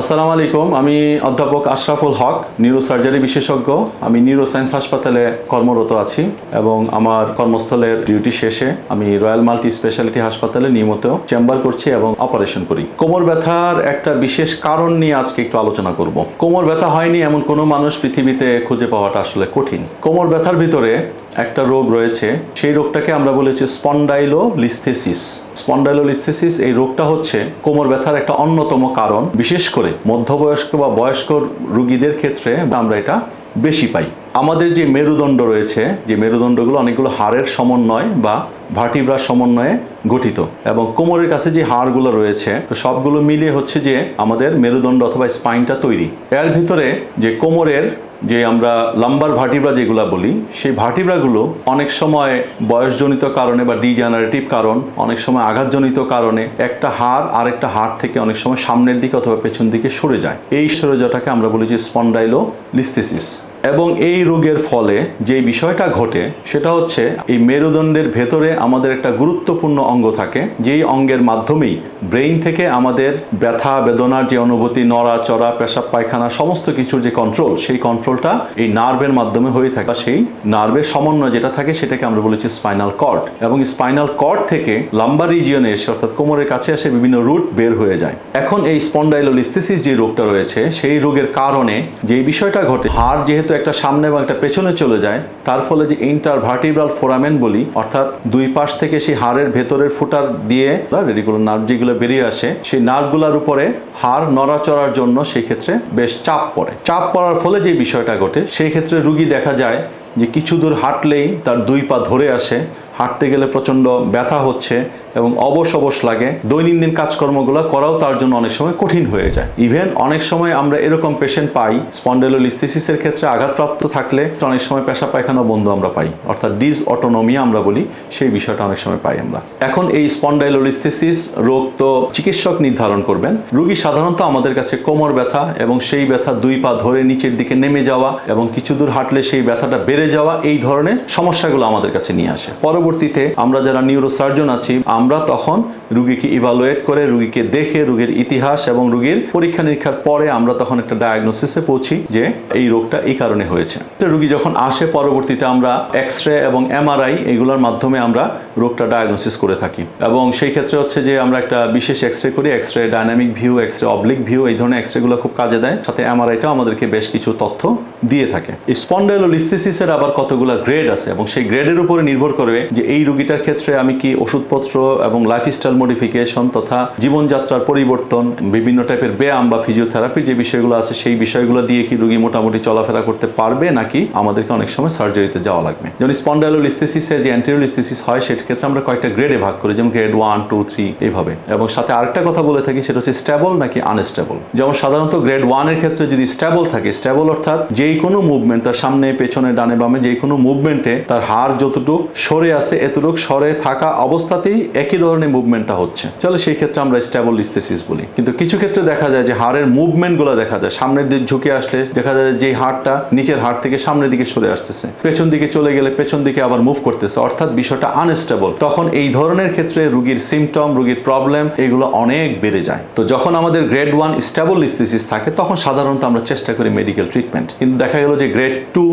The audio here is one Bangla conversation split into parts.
আসসালামু আলাইকুম। আমি অধ্যাপক আশরাফুল হক, নিউরোসার্জারি বিশেষজ্ঞ। আমি নিউরোসায়েন্স হাসপাতালে কর্মরত আছি এবং আমার কর্মস্থলের ডিউটি শেষে আমি রয়্যাল মাল্টি স্পেশালিটি হাসপাতালে নিয়মিত চেম্বার করছি এবং অপারেশন করি। কোমর ব্যথার একটা বিশেষ কারণ নিয়ে আজকে একটু আলোচনা করব। কোমর ব্যথা হয়নি এমন কোনো মানুষ পৃথিবীতে খুঁজে পাওয়াটা আসলে কঠিন। কোমর ব্যথার ভিতরে একটা রোগ রয়েছে, সেই রোগটাকে আমরা বলেছি স্পন্ডাইলোলিস্থেসিস। স্পন্ডাইলোলিস্থেসিস এই রোগটা হচ্ছে কোমর ব্যথার একটা অন্যতম কারণ। বিশেষ করে মধ্যবয়স্ক বা বয়স্ক রোগীদের ক্ষেত্রে আমরা এটা বেশি পাই। আমাদের যে মেরুদণ্ড রয়েছে, যে মেরুদণ্ডগুলো অনেকগুলো হাড়ের সমন্বয় বা ভার্টিব্রার সমন্বয়ে গঠিত, এবং কোমরের কাছে যে হাড়গুলো রয়েছে তো সবগুলো মিলিয়ে হচ্ছে যে আমাদের মেরুদণ্ড অথবা স্পাইনটা তৈরি। এর ভিতরে যে কোমরের যে আমরা লাম্বার ভার্টিব্রা যেগুলো বলি, সেই ভার্টিব্রাগুলো অনেক সময় বয়সজনিত কারণে বা ডিজেনারেটিভ কারণ, অনেক সময় আঘাতজনিত কারণে একটা হাড় আরেকটা হাড় থেকে অনেক সময় সামনের দিকে অথবা পেছন দিকে সরে যায়। এই সরে যাওয়াটাকে আমরা বলি যে স্পন্ডাইলোলিস্থেসিস। এবং এই রোগের ফলে যে বিষয়টা ঘটে সেটা হচ্ছে এই মেরুদণ্ডের ভেতরে আমাদের একটা গুরুত্বপূর্ণ অঙ্গ থাকে, যেই অঙ্গের মাধ্যমেই ব্রেইন থেকে আমাদের ব্যথা বেদনার যে অনুভূতি, নড়াচড়া, পেশাব পায়খানা সমস্ত কিছুর যে কন্ট্রোল, সেই কন্ট্রোলটা এই নার্ভের মাধ্যমে হয়ে থাকে। সেই নার্ভের সমন্বয় যেটা থাকে সেটাকে আমরা বলেছি স্পাইনাল কর্ড, এবং স্পাইনাল কর্ড থেকে লাম্বার রিজিয়নে এসে অর্থাৎ কোমরের কাছে এসে বিভিন্ন রুট বের হয়ে যায়। এখন এই স্পন্ডাইলোলিস্থেসিস যে রোগটা রয়েছে, সেই রোগের কারণে যে বিষয়টা ঘটে, হাড় যেহেতু একটা সামনে এবং একটা পেছনে চলে যায়, তার ফলে যে ইন্টারভার্টিব্রাল ফোরামেন বলি, অর্থাৎ দুই পাশ থেকে সেই হাড়ের ভেতরের ফুটার দিয়ে রেডিকুলার নার্ভ যেগুলো বেরিয়ে আসে, সেই নার্ভগুলোর উপরে হাড় নড়াচড়ার জন্য সেই ক্ষেত্রে বেশ চাপ পড়ে। চাপ পড়ার ফলে যে বিষয়টা ঘটে, সেই ক্ষেত্রে রুগী দেখা যায় যে কিছু দূর হাঁটলেই তার দুই পা ধরে আসে, হাঁটতে গেলে প্রচণ্ড ব্যথা হচ্ছে এবং অবশ অবশ লাগে। দৈনন্দিন কাজকর্মগুলো করাও তার জন্য অনেক সময় কঠিন হয়ে যায়। ইভেন অনেক সময় আমরা এরকম পেশেন্ট পাই, স্পন্ডাইলোলিস্থেসিসের ক্ষেত্রে আঘাতপ্রাপ্ত থাকলে অনেক সময় পেশাব পায়খানা বন্ধ আমরা পাই, অর্থাৎ ডিসঅটোনোমিয়া আমরা বলি, সেই বিষয়টা অনেক সময় পাই আমরা। এখন এই স্পন্ডাইলোলিস্থেসিস রোগ তো চিকিৎসক নির্ধারণ করবেন। রোগী সাধারণত আমাদের কাছে কোমর ব্যথা এবং সেই ব্যথা দুই পা ধরে নিচের দিকে নেমে যাওয়া এবং কিছু দূর হাঁটলে সেই ব্যথাটা বেড়ে যাওয়া, এই ধরনের সমস্যাগুলো আমাদের কাছে নিয়ে আসে। পরবর্তীতে আমরা যারা নিউরোসার্জন আছি, আমরা তখন রুগীকে ইভালুয়েট করে, রুগীকে দেখে, রুগীর ইতিহাস এবং রুগীর পরীক্ষা নিরীক্ষার পরে আমরা তখন একটা ডায়াগনোসিসে পৌঁছি যে এই রোগটা এই কারণে হয়েছে। তো রুগী যখন আসে, পরবর্তীতে আমরা এক্স-রে এবং এমআরআই এগুলোর মাধ্যমে আমরা রোগটা ডায়াগনোসিস করে থাকি। এবং সেই ক্ষেত্রে হচ্ছে যে আমরা একটা বিশেষ এক্স-রে করি, X-ray dynamic view, X-ray oblique view, এই ধরনের এক্স-রেগুলো খুব কাজে দেয়। সাথে এমআরআইটাও আমাদেরকে বেশ কিছু তথ্য দিয়ে থাকে। এই স্পন্ডাইলোলিস্থেসিসের আবার কতগুলো গ্রেড আছে এবং সেই গ্রেডের উপরে নির্ভর করবে যে এই রোগীটার ক্ষেত্রে আমি কি ওষুধপত্র এবং লাইফস্টাইল মডিফিকেশন তথা জীবনযাত্রার পরিবর্তন, বিভিন্ন টাইপের ব্যায়াম বা ফিজিওথেরাপির যে বিষয়গুলো আছে, সেই বিষয়গুলো দিয়ে কি রোগী মোটামুটি চলাফেরা করতে পারবে, নাকি আমাদেরকে অনেক সময় সার্জারিতে যাওয়া লাগবে। যেমন স্পন্ডাইলোলিস্থেসিসের যে অ্যান্টেরিওলিস্থেসিস হয়, সেটার ক্ষেত্রে আমরা কয়েকটা গ্রেডে ভাগ করি, যেমন গ্রেড 1, 2, 3 এইভাবে। এবং সাথে আরেকটা কথা বলে থাকি, সেটা হচ্ছে স্টেবল নাকি আনস্টেবল। যেমন সাধারণত গ্রেড 1 এর ক্ষেত্রে যদি স্টেবল থাকে, স্টেবল অর্থাৎ যেই কোনো মুভমেন্ট, তার সামনে পেছনে ডানে বামে যেই কোনো মুভমেন্টে তার হাড় যতটুকু সরে আছে এতটুকু সরে থাকা অবস্থাতেই একই ধরনের মুভমেন্টটা হচ্ছে, চলে সেই ক্ষেত্রে আমরা স্টেবলিস্থেসিস বলি। কিন্তু কিছু ক্ষেত্রে দেখা যায় যে হাড়ের মুভমেন্টগুলো দেখা যায়, সামনের দিকে ঝুঁকে আসলে দেখা যায় যে হাড়টা নিচের হাড় থেকে সামনের দিকে সরে আসতেছে, পেছন দিকে চলে গেলে পেছন দিকে আবার মুভ করতেছে, অর্থাৎ বিষয়টা আনস্টেবল। তখন এই ধরনের ক্ষেত্রে রোগীর সিমটম, রোগীর প্রবলেম এগুলো অনেক বেড়ে যায়। তো যখন আমাদের গ্রেড 1 স্টেবলিস্থেসিস থাকে, তখন সাধারণত আমরা চেষ্টা করি মেডিকেল ট্রিটমেন্ট। কিন্তু দেখা গেল যে গ্রেড 2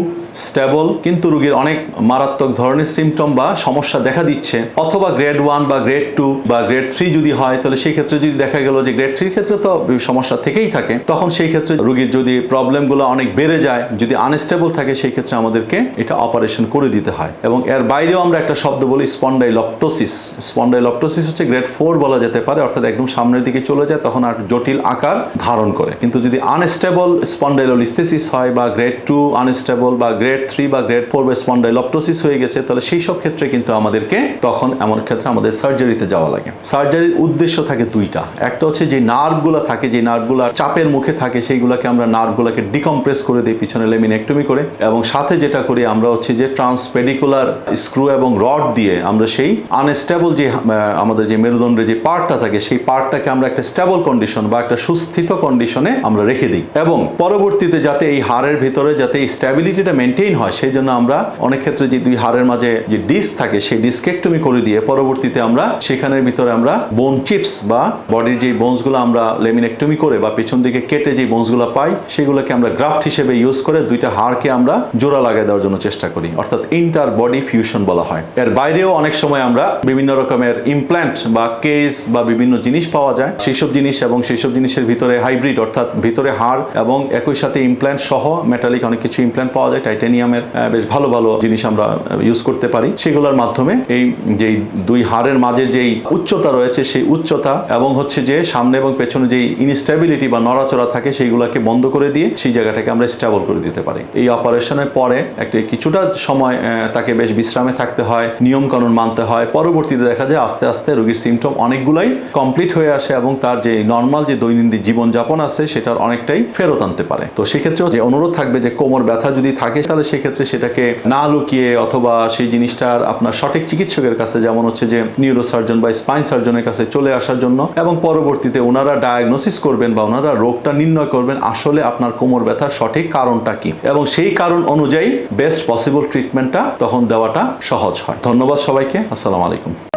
স্টেবল কিন্তু রোগীর অনেক মারাত্মক ধরনের সিমটম বা সমস্যা দেখা দিচ্ছে, অথবা গ্রেড 1 বা গ্রেড 2 বা গ্রেড 3 যদি হয়, তাহলে সেই ক্ষেত্রে যদি দেখা গেল যে গ্রেড 3 ক্ষেত্রে তো সমস্যা থেকেই থাকে, তখন সেই ক্ষেত্রে রোগীর যদি প্রবলেমগুলো অনেক বেড়ে যায়, যদি আনস্টেবল থাকে, সেই ক্ষেত্রে আমাদেরকে এটা অপারেশন করে দিতে হয়। এবং এর বাইরেও আমরা একটা শব্দ বলি স্পন্ডাইলপ্টোসিস। স্পন্ডাইলপ্টোসিস হচ্ছে গ্রেড 4 বলা যেতে পারে, অর্থাৎ একদম সামনের দিকে চলে যায়, তখন আর জটিল আকার ধারণ করে। কিন্তু যদি আনস্টেবল স্পন্ডাইলোলিস্থেসিস হয় বা গ্রেড 2 আনস্টেবল বা গ্রেড 3 বা গ্রেড 4 বা স্পন্ডাইলপ্টোসিস হয়ে গেছে, তাহলে সেই সব ক্ষেত্রে কিন্তু আমাদেরকে তখন এমন ক্ষেত্রে আমাদের সার্জারিতে যাওয়া লাগে। সার্জারির উদ্দেশ্য থাকে দুইটা। একটা হচ্ছে যে নার্ভগুলো থাকে, যে নার্ভগুলো চাপের মুখে থাকে, সেইগুলোকে আমরা নার্ভগুলোকে ডিকম্প্রেস করে দিই পিছনে লেমিনেক্টমি করে, এবং সাথে যেটা করি আমরা হচ্ছে যে ট্রান্সপেডিকুলার স্ক্রু এবং রড দিয়ে আমরা সেই আনস্টেবল যে আমাদের যে মেরুদণ্ডের যে পার্টটা থাকে, সেই পার্টটাকে আমরা একটা স্টেবল কন্ডিশন বা একটা সুস্থিত কন্ডিশনে আমরা রেখে দিই, এবং পরবর্তীতে যাতে এই হাড়ের ভিতরে যাতে এই স্ট্যাবিলিটিটা মেনটেইন হয়, সেই জন্য আমরা অনেক ক্ষেত্রে যে দুই হাড়ের মাঝে যে ডিস্ক থাকে সেই ডিস্কেক্টমি করে দিয়ে পরবর্তীতে আমরা সেখানের ভিতরে আমরা বোন চিপস বা বডির যে বোনসগুলো আমরা লেমিনেক্টমি করে বা পেছন দিকে কেটে যে বোনসগুলো পাই সেগুলোকে আমরা গ্রাফট হিসেবে ইউজ করে দুইটা হাড়কে আমরা জোড়া লাগাই দেওয়ার জন্য চেষ্টা করি, অর্থাৎ ইন্টার বডি ফিউশন বলা হয়। এর বাইরেও অনেক সময় আমরা বিভিন্ন রকমের ইমপ্ল্যান্ট বা কেস বা বিভিন্ন জিনিস পাওয়া যায়, সেই সব জিনিস এবং সেই সব জিনিসের ভিতরে হাইব্রিড অর্থাৎ ভিতরে হাড় এবং একই সাথে ইমপ্ল্যান্ট সহ মেটালিক অনেক কিছু ইমপ্ল্যান্ট পাওয়া যায়, টাইটানিয়ামের বেশ ভালো ভালো জিনিস আমরা ইউজ করতে পারি। সেগুলোর মাধ্যমে এই যে দুই হাড়ের মাঝে যেই উচ্চতা রয়েছে সেই উচ্চতা এবং হচ্ছে যে সামনে এবং পেছনে যেই ইনস্টেবিলিটি বা নড়াচড়া থাকে সেইগুলোকে বন্ধ করে দিয়ে সেই জায়গাটাকে আমরা স্টেবল করে দিতে পারি। এই অপারেশনের পরে একটা কিছুটা সময় তাকে বেশ বিশ্রামে থাকতে হয়, নিয়ম কানুন মানতে হয়। পরবর্তীতে দেখা যায় আস্তে আস্তে রোগীর সিমটম অনেকগুলাই কমপ্লিট হয়ে আসে এবং তার যে নর্মাল যে দৈনন্দিন জীবনযাপন আছে সেটার অনেকটাই ফেরত আনতে পারে। তো সেক্ষেত্রেও যে অনুরোধ থাকবে যে কোমর ব্যথা যদি থাকে তাহলে সেক্ষেত্রে সেটাকে না লুকিয়ে অথবা সেই জিনিসটার আপনার সঠিক চিকিৎসকের কাছে, যেমন হচ্ছে যে নিউরোসার্জন বা স্পাইন সার্জনের কাছে চলে আসার জন্য, এবং পরবর্তীতে ওনারা ডায়াগনোসিস করবেন বা ওনারা রোগটা নির্ণয় করবেন আসলে আপনার কোমর ব্যথার সঠিক কারণটা কি, এবং সেই কারণ অনুযায়ী বেস্ট পসিবল ট্রিটমেন্টটা তখন দেওয়াটা সহজ হয়। ধন্যবাদ সবাইকে। আসসালামু আলাইকুম।